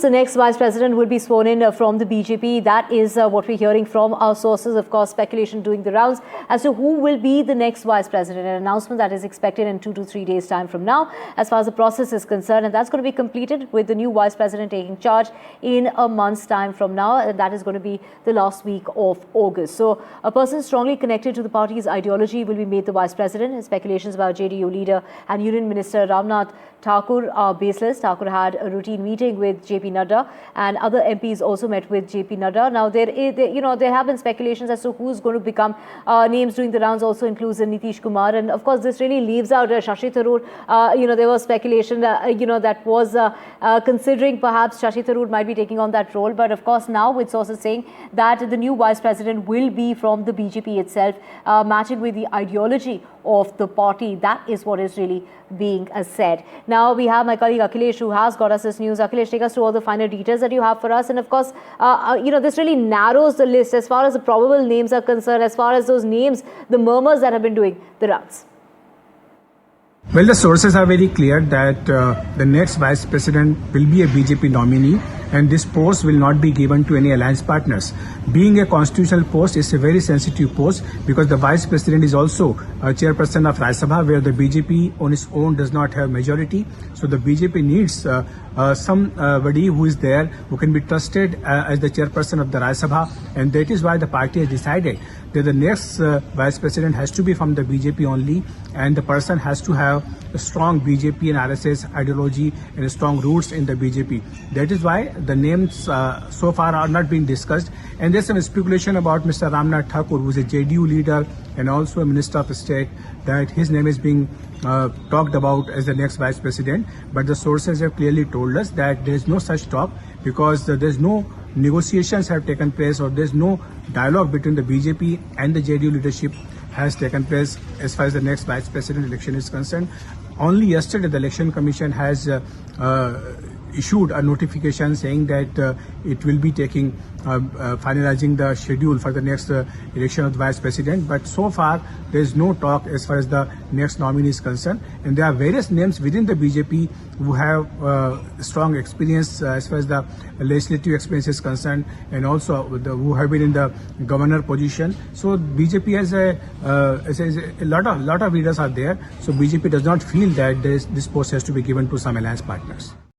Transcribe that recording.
The next vice president will be sworn in from the BJP. That is what we're hearing from our sources. Of course, speculation doing the rounds as to who will be the next vice president. An announcement that is expected in 2 to 3 days' time from now, as far as the process is concerned. And that's going to be completed with the new vice president taking charge in a month's time from now. And that is going to be the last week of August. So a person strongly connected to the party's ideology will be made the vice president. And speculations about JDU leader and Union Minister Ramnath Thakur are baseless. Thakur had a routine meeting with JP Nadda, and other MPs also met with JP Nadda. Now, there have been speculations as to who's going to become names doing the rounds. Also includes Nitish Kumar, and of course, this really leaves out Shashi Tharoor. There was speculation, that was considering perhaps Shashi Tharoor might be taking on that role. But of course, now with sources saying that the new vice president will be from the BJP itself, matching with the ideology of the party. That is what is really being said. Now we have my colleague Akhilesh, who has got us this news. Akhilesh, take us through all the finer details that you have for us. And of course, this really narrows the list as far as the probable names are concerned, as far as those names, the murmurs that have been doing the rounds. Well, the sources are very clear that the next vice president will be a BJP nominee, and this post will not be given to any alliance partners. Being a constitutional post is a very sensitive post because the vice president is also a chairperson of Rajya Sabha, where the BJP on its own does not have majority. So the BJP needs somebody who is there, who can be trusted as the chairperson of the Rajya Sabha, and that is why the party has decided that the next vice president has to be from the BJP only, and the person has to have a strong BJP and RSS ideology and strong roots in the BJP. That is why the names so far are not being discussed, and there's some speculation about Mr. Ramnath Thakur, who is a JDU leader and also a Minister of State, that his name is being talked about as the next vice president. But the sources have clearly told us that there is no such talk, because there's no negotiations have taken place, or there's no dialogue between the BJP and the JDU leadership has taken place as far as the next vice president election is concerned. Only yesterday, the Election Commission has issued a notification saying that it will be finalizing the schedule for the next election of the vice president. But so far, there is no talk as far as the next nominee is concerned. And there are various names within the BJP who have strong experience as far as the legislative experience is concerned, and also who have been in the governor position. So BJP has a lot of leaders are there. So BJP does not feel that this post has to be given to some alliance partners.